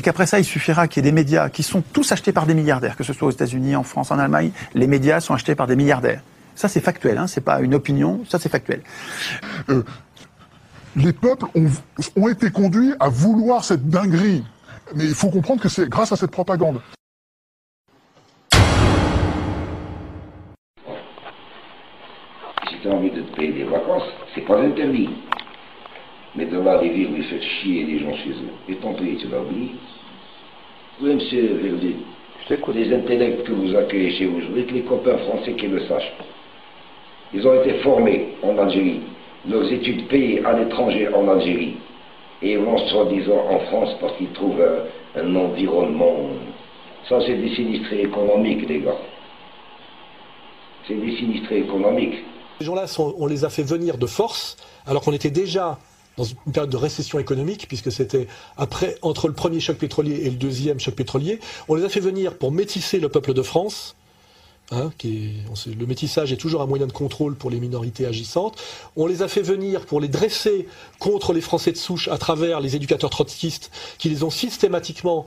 qu'après ça, il suffira qu'il y ait des médias qui sont tous achetés par des milliardaires, que ce soit aux États-Unis, en France, en Allemagne, les médias sont achetés par des milliardaires. Ça, c'est factuel, hein, c'est pas une opinion, ça, c'est factuel. Les peuples ont été conduits à vouloir cette dinguerie. Mais il faut comprendre que c'est grâce à cette propagande. Si tu as envie de te payer des vacances, c'est pas interdit. Mais de là, les vivre, ils font chier les gens chez eux. Et ton pays, tu l'as oublié. Oui, monsieur Verdi, les intellects que vous accueillez chez vous, je voudrais que les copains français qui le sachent. Ils ont été formés en Algérie, leurs études payées à l'étranger en Algérie. Et ils vont soi-disant en France parce qu'ils trouvent un environnement. Ça, c'est des sinistrés économiques, les gars. C'est des sinistrés économiques. Ces gens-là, on les a fait venir de force, alors qu'on était déjà dans une période de récession économique, puisque c'était entre le premier choc pétrolier et le deuxième choc pétrolier. On les a fait venir pour métisser le peuple de France. Le métissage est toujours un moyen de contrôle pour les minorités agissantes. On les a fait venir pour les dresser contre les Français de souche à travers les éducateurs trotskistes qui les ont systématiquement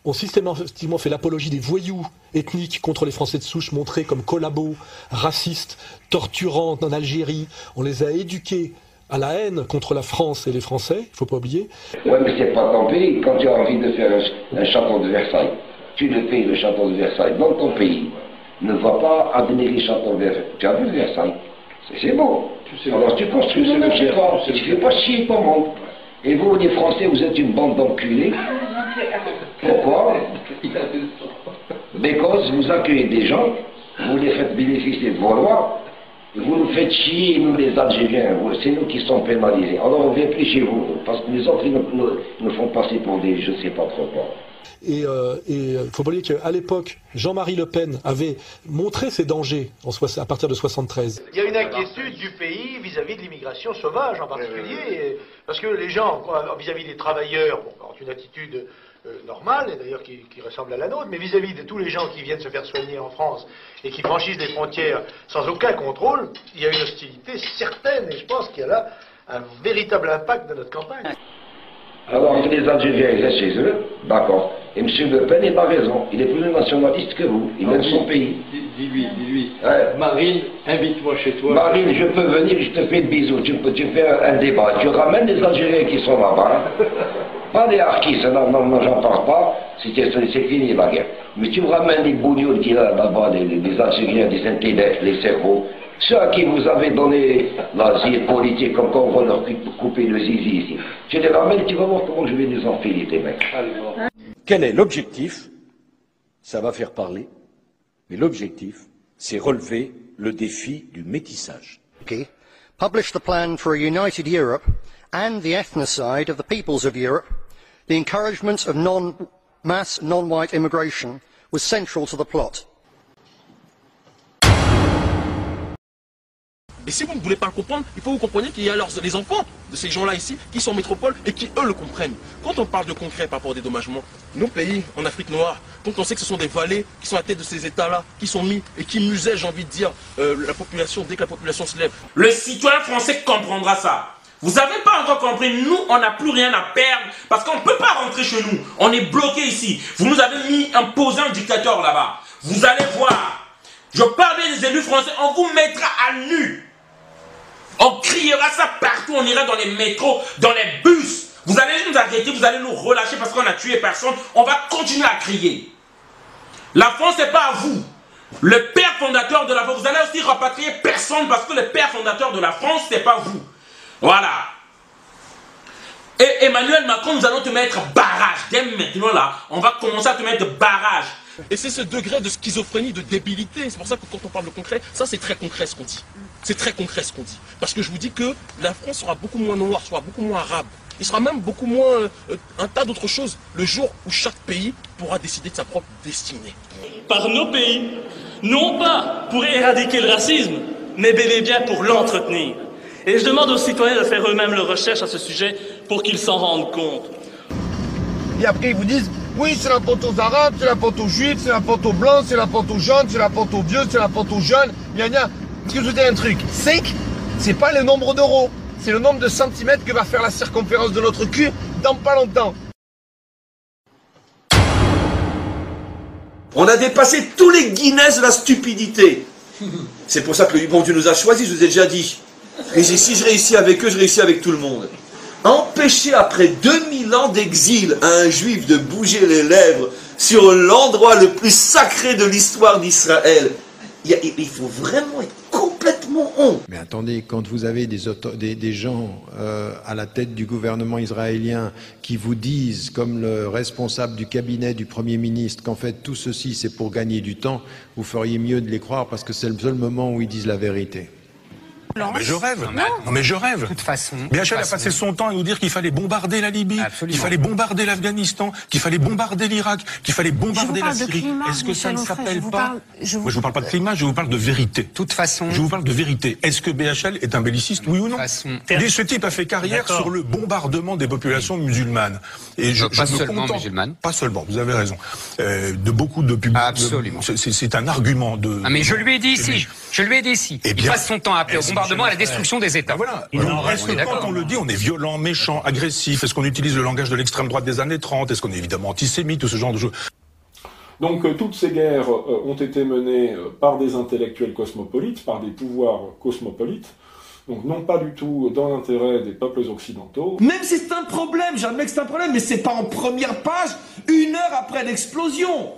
fait l'apologie des voyous ethniques contre les Français de souche, montrés comme collabos, racistes, torturants en Algérie. On les a éduqués à la haine contre la France et les Français, il ne faut pas oublier. Ouais, mais c'est pas ton pays. Quand tu as envie de faire un château de Versailles, tu le payes le château de Versailles dans ton pays. Ne va pas admirer les châteaux de Versailles. Tu as vu Versailles? C'est beau. Alors tu construis ce que tu crois. Tu ne fais pas chier ton monde. Et vous, les Français, vous êtes une bande d'enculés. Pourquoi? Because vous accueillez des gens, vous les faites bénéficier de vos lois, vous nous faites chier, nous les Algériens, c'est nous qui sommes pénalisés. Alors on ne vient plus chez vous, parce que les autres, ils nous font passer pour des je ne sais pas trop quoi. Et il faut pas oublier qu'à l'époque, Jean-Marie Le Pen avait montré ses dangers à partir de 73. Il y a une inquiétude du pays vis-à-vis de l'immigration sauvage en particulier, parce que les gens, vis-à-vis des travailleurs, ont une attitude normale, et d'ailleurs qui ressemble à la nôtre, mais vis-à-vis de tous les gens qui viennent se faire soigner en France et qui franchissent des frontières sans aucun contrôle, il y a une hostilité certaine, et je pense qu'il y a là un véritable impact de notre campagne. Alors que les Algériens ils restent chez eux, d'accord. Et M. Le Pen n'a pas raison. Il est plus nationaliste que vous. Il aime son pays. Dis-lui. Ouais. Marine, invite-moi chez toi. Marine, je peux venir, je te fais de bisous. Tu fais un débat. Tu ramènes les Algériens qui sont là-bas. Pas des harkis, non, j'en parle pas. C'est fini la guerre. Mais tu me ramènes les bougnoules qui là, là-bas, des Algériens, des intellects, les cerveaux. Ceux à qui vous avez donné l'asile politique, comme quand on va leur couper le zizi ici. Tu les ramènes, tu vas voir comment je vais les enfiler, tes mecs. Quel est l'objectif? Ça va faire parler, mais l'objectif, c'est relever le défi du métissage. Publish the plan for a united Europe and the ethnocide of the peoples of Europe. The encouragement of mass non-white immigration was central to the plot. Et si vous ne voulez pas le comprendre, il faut que vous compreniez qu'il y a les enfants de ces gens-là ici qui sont en métropole et qui, eux, le comprennent. Quand on parle de concret par rapport au dédommagement, nos pays en Afrique noire, quand on sait que ce sont des vallées qui sont à la tête de ces États-là, qui sont mis et qui musaient, j'ai envie de dire, la population, dès que la population se lève. Le citoyen français comprendra ça. Vous n'avez pas encore compris, nous, on n'a plus rien à perdre parce qu'on ne peut pas rentrer chez nous. On est bloqué ici. Vous nous avez imposé un dictateur là-bas. Vous allez voir. Je parlais des élus français, on vous mettra à nu. On criera ça partout, on ira dans les métros, dans les bus. Vous allez nous arrêter, vous allez nous relâcher parce qu'on a tué personne. On va continuer à crier. La France, c'est pas à vous. Le père fondateur de la France, vous allez aussi rapatrier personne parce que le père fondateur de la France, c'est pas vous. Voilà. Et Emmanuel Macron, nous allons te mettre barrage. Dès maintenant là, on va commencer à te mettre barrage. Et c'est ce degré de schizophrénie, de débilité. C'est pour ça que quand on parle de concret, ça c'est très concret ce qu'on dit. C'est très concret ce qu'on dit. Parce que je vous dis que la France sera beaucoup moins noire, sera beaucoup moins arabe. Il sera même beaucoup moins un tas d'autres choses le jour où chaque pays pourra décider de sa propre destinée. Par nos pays, non pas pour éradiquer le racisme, mais bel et bien pour l'entretenir. Et je demande aux citoyens de faire eux-mêmes leurs recherches à ce sujet pour qu'ils s'en rendent compte. Et après ils vous disent, oui c'est la faute aux arabes, c'est la faute aux juifs, c'est la faute aux blancs, c'est la faute aux jaunes, c'est la faute aux vieux, c'est la faute aux jeunes, gna gna. Est-ce que je vous dis un truc, c'est pas le nombre d'euros, c'est le nombre de centimètres que va faire la circonférence de notre cul dans pas longtemps. On a dépassé tous les Guinness de la stupidité. C'est pour ça que le bon Dieu nous a choisis, je vous ai déjà dit. Et si je réussis avec eux, je réussis avec tout le monde. Empêcher après 2000 ans d'exil à un juif de bouger les lèvres sur l'endroit le plus sacré de l'histoire d'Israël, il faut vraiment être complètement honte. Mais attendez, quand vous avez des gens à la tête du gouvernement israélien qui vous disent, comme le responsable du cabinet du Premier ministre, qu'en fait tout ceci c'est pour gagner du temps, vous feriez mieux de les croire parce que c'est le seul moment où ils disent la vérité. Non, mais je rêve. Non, mais je rêve. De toute façon. BHL a passé son temps à nous dire qu'il fallait bombarder la Libye, qu'il fallait bombarder l'Afghanistan, qu'il fallait bombarder l'Irak, qu'il fallait bombarder la Syrie. Est-ce que ça ne s'appelle pas... Moi, je vous parle pas de climat, je vous parle de vérité. De toute façon. Je vous parle de vérité. Est-ce que BHL est un belliciste, oui ou non? Ce type a fait carrière sur le bombardement des populations musulmanes. Et pas seulement musulmanes. Pas seulement, vous avez raison. De beaucoup de publics. Absolument. C'est un argument de... Ah, mais je lui ai dit ici. Je lui ai dit ici. Il passe son temps à appeler au bombardement, à la destruction des États. Voilà. Est-ce que quand on le dit, on est violent, méchant, agressif? Est-ce qu'on utilise le langage de l'extrême droite des années 30? Est-ce qu'on est évidemment antisémite, tout ce genre de choses? Donc toutes ces guerres ont été menées par des intellectuels cosmopolites, par des pouvoirs cosmopolites, donc non pas du tout dans l'intérêt des peuples occidentaux. Même si c'est un problème, j'admets que c'est un problème, mais c'est pas en première page, 1 heure après l'explosion.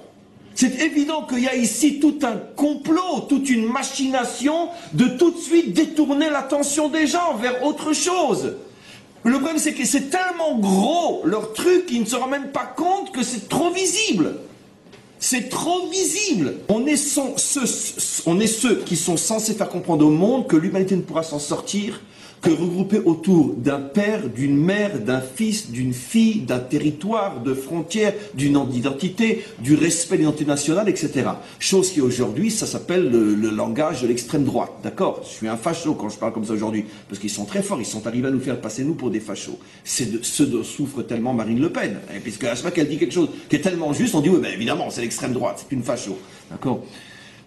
C'est évident qu'il y a ici tout un complot, toute une machination de tout de suite détourner l'attention des gens vers autre chose. Le problème, c'est que c'est tellement gros, leur truc, qu'ils ne se rendent même pas compte que c'est trop visible. C'est trop visible. On est ceux qui sont censés faire comprendre au monde que l'humanité ne pourra s'en sortir que regroupée autour d'un père, d'une mère, d'un fils, d'une fille, d'un territoire, de frontières, d'une identité, du respect de l'identité nationale, etc. Chose qui aujourd'hui, ça s'appelle le langage de l'extrême droite. D'accord? Je suis un facho quand je parle comme ça aujourd'hui, parce qu'ils sont très forts, ils sont arrivés à nous faire passer nous pour des fachos. C'est de ce dont souffre tellement Marine Le Pen. Et puisque à chaque fois qu'elle dit quelque chose qui est tellement juste, on dit oui, ben évidemment, c'est l'extrême droite, c'est une facho. D'accord?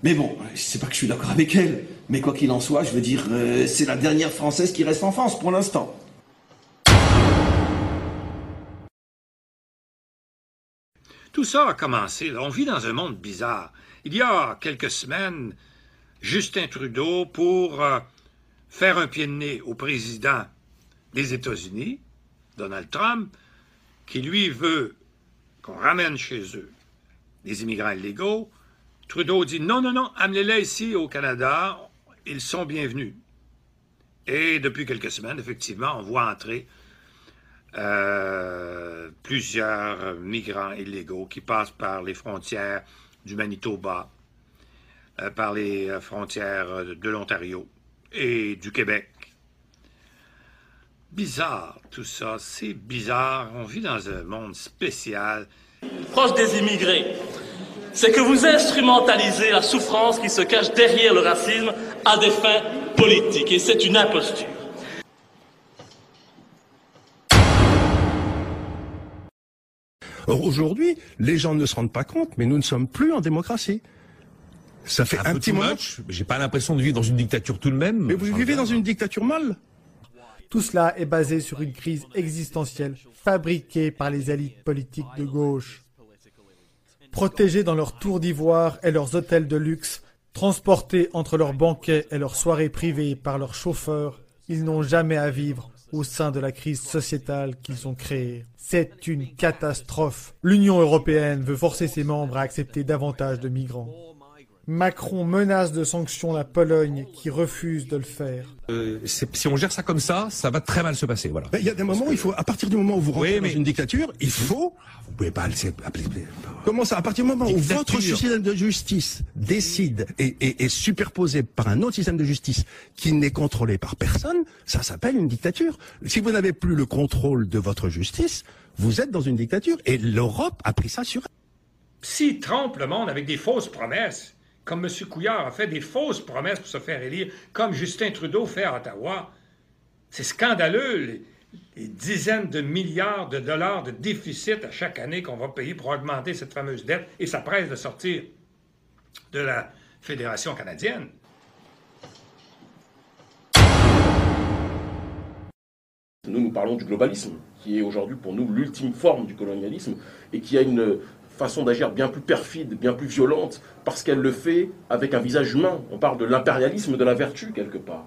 Mais bon, je sais pas que je suis d'accord avec elle, mais quoi qu'il en soit, je veux dire, c'est la dernière Française qui reste en France pour l'instant. Tout ça a commencé, là. On vit dans un monde bizarre. Il y a quelques semaines, Justin Trudeau, pour faire un pied de nez au président des États-Unis, Donald Trump, qui lui veut qu'on ramène chez eux des immigrants illégaux, Trudeau dit non, amenez-les ici au Canada, ils sont bienvenus. Et depuis quelques semaines, effectivement, on voit entrer plusieurs migrants illégaux qui passent par les frontières du Manitoba, par les frontières de l'Ontario et du Québec. Bizarre tout ça, c'est bizarre. On vit dans un monde spécial. Proche des immigrés, c'est que vous instrumentalisez la souffrance qui se cache derrière le racisme à des fins politiques. Et c'est une imposture. Or, aujourd'hui, les gens ne se rendent pas compte, mais nous ne sommes plus en démocratie. Ça fait un petit moment. J'ai pas l'impression de vivre dans une dictature tout de même. Mais vous vivez dans une dictature molle. Tout cela est basé sur une crise existentielle fabriquée par les élites politiques de gauche. Protégés dans leurs tours d'ivoire et leurs hôtels de luxe, transportés entre leurs banquets et leurs soirées privées par leurs chauffeurs, ils n'ont jamais à vivre au sein de la crise sociétale qu'ils ont créée. C'est une catastrophe. L'Union européenne veut forcer ses membres à accepter davantage de migrants. Macron menace de sanctions la Pologne qui refuse de le faire. Si on gère ça comme ça va très mal se passer. Voilà. Il y a des moments où il faut, à partir du moment où vous rentrez dans une dictature, il faut... Vous pouvez pas appeler... Comment ça? À partir du moment où votre système de justice décide et est superposé par un autre système de justice qui n'est contrôlé par personne, ça s'appelle une dictature. Si vous n'avez plus le contrôle de votre justice, vous êtes dans une dictature. Et l'Europe a pris ça sur elle. S'il trompe le monde avec des fausses promesses, comme M. Couillard a fait des fausses promesses pour se faire élire, comme Justin Trudeau fait à Ottawa, c'est scandaleux, les dizaines de milliards de dollars de déficit à chaque année qu'on va payer pour augmenter cette fameuse dette, et ça presse de sortir de la Fédération canadienne. Nous parlons du globalisme, qui est aujourd'hui pour nous l'ultime forme du colonialisme, et qui a une façon d'agir bien plus perfide, bien plus violente, parce qu'elle le fait avec un visage humain. On parle de l'impérialisme de la vertu, quelque part.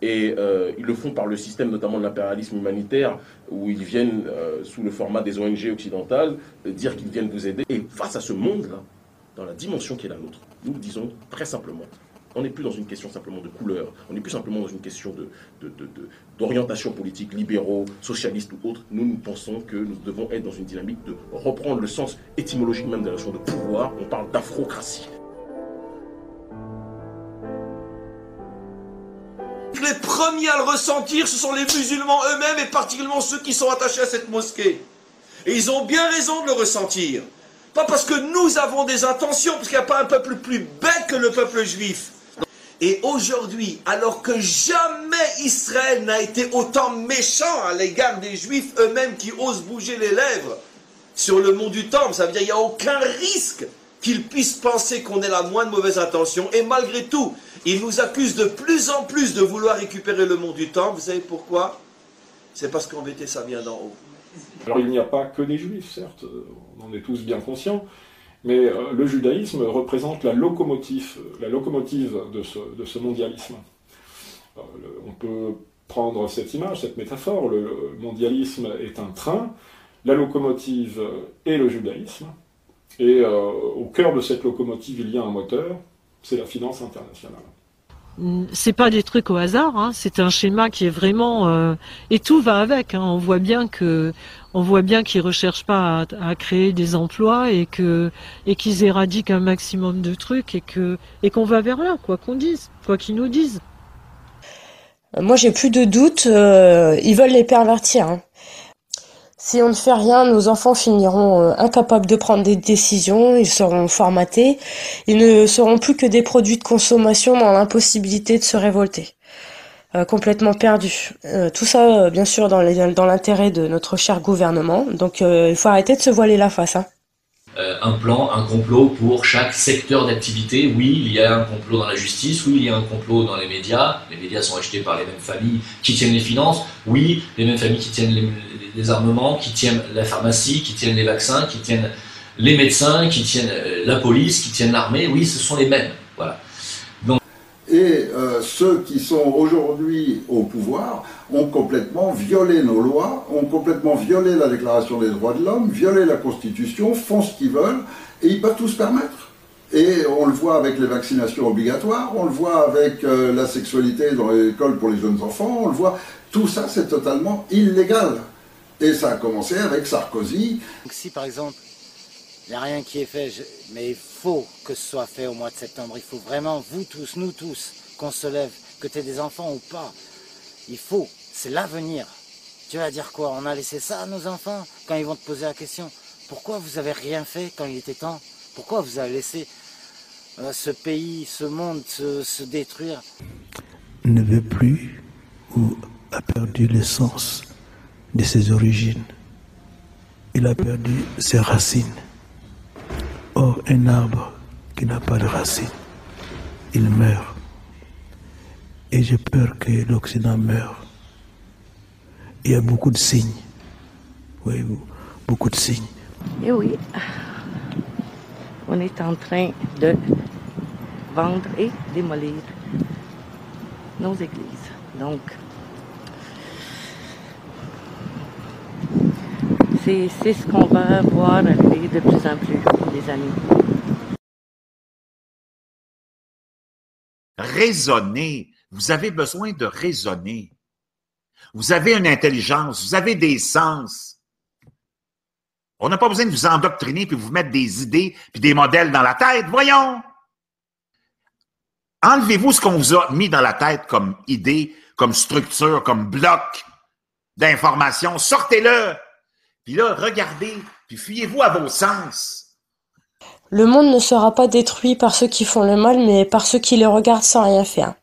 Et ils le font par le système, notamment de l'impérialisme humanitaire, où ils viennent, sous le format des ONG occidentales, dire qu'ils viennent vous aider. Et face à ce monde-là, dans la dimension qui est la nôtre, nous disons très simplement, on n'est plus dans une question simplement de couleur, on n'est plus simplement dans une question d'orientation politique, libéraux, socialistes ou autres. Nous pensons que nous devons être dans une dynamique de reprendre le sens étymologique même de la notion de pouvoir. On parle d'afrocratie. Les premiers à le ressentir, ce sont les musulmans eux-mêmes et particulièrement ceux qui sont attachés à cette mosquée. Et ils ont bien raison de le ressentir. Pas parce que nous avons des intentions, parce qu'il n'y a pas un peuple plus bête que le peuple juif. Et aujourd'hui, alors que jamais Israël n'a été autant méchant à l'égard des Juifs eux-mêmes qui osent bouger les lèvres sur le mont du Temple, ça veut dire qu'il n'y a aucun risque qu'ils puissent penser qu'on ait la moindre mauvaise intention. Et malgré tout, ils nous accusent de plus en plus de vouloir récupérer le mont du Temple. Vous savez pourquoi? C'est parce qu'on mettait ça bien d'en haut. Alors il n'y a pas que des Juifs, certes, on en est tous bien conscients. Mais le judaïsme représente la locomotive de ce mondialisme. On peut prendre cette image, cette métaphore, le mondialisme est un train, la locomotive est le judaïsme, et au cœur de cette locomotive il y a un moteur, c'est la finance internationale. C'est pas des trucs au hasard, hein. C'est un schéma qui est vraiment et tout va avec. Hein. On voit bien qu'ils recherchent pas à créer des emplois et qu'ils éradiquent un maximum de trucs et qu'on va vers là, quoi qu'ils nous disent. Moi, j'ai plus de doute. Ils veulent les pervertir. Hein. Si on ne fait rien, nos enfants finiront incapables de prendre des décisions, ils seront formatés, ils ne seront plus que des produits de consommation dans l'impossibilité de se révolter. Complètement perdus. Tout ça, bien sûr, dans l'intérêt de notre cher gouvernement. Donc, il faut arrêter de se voiler la face. Hein. Un plan, un complot pour chaque secteur d'activité. Oui, il y a un complot dans la justice, oui, il y a un complot dans les médias sont achetés par les mêmes familles qui tiennent les finances, oui, les mêmes familles qui tiennent les armements, qui tiennent la pharmacie, qui tiennent les vaccins, qui tiennent les médecins, qui tiennent la police, qui tiennent l'armée, oui, ce sont les mêmes, voilà. Donc... Et ceux qui sont aujourd'hui au pouvoir ont complètement violé nos lois, ont complètement violé la Déclaration des droits de l'homme, violé la Constitution, font ce qu'ils veulent, et ils peuvent tout se permettre. Et on le voit avec les vaccinations obligatoires, on le voit avec la sexualité dans les écoles pour les jeunes enfants, on le voit, tout ça c'est totalement illégal. Et ça a commencé avec Sarkozy. Si par exemple, il n'y a rien qui est fait, mais il faut que ce soit fait au mois de septembre. Il faut vraiment, vous tous, nous tous, qu'on se lève, que tu aies des enfants ou pas. Il faut, c'est l'avenir. Tu vas dire quoi? On a laissé ça à nos enfants quand ils vont te poser la question. Pourquoi vous avez rien fait quand il était temps? Pourquoi vous avez laissé ce pays, ce monde se détruire? Ne veut plus ou a perdu l'essence de ses origines. Il a perdu ses racines. Or, un arbre qui n'a pas de racines, il meurt. Et j'ai peur que l'Occident meure. Il y a beaucoup de signes. Oui, beaucoup de signes. Et oui, on est en train de vendre et démolir nos églises. Donc, c'est ce qu'on va voir arriver de plus en plus les années. Raisonner. Vous avez besoin de raisonner. Vous avez une intelligence, vous avez des sens. On n'a pas besoin de vous endoctriner puis vous mettre des idées puis des modèles dans la tête. Voyons! Enlevez-vous ce qu'on vous a mis dans la tête comme idée, comme structure, comme bloc d'information. Sortez-le! Puis là, regardez, puis fiez-vous à vos sens. Le monde ne sera pas détruit par ceux qui font le mal, mais par ceux qui le regardent sans rien faire.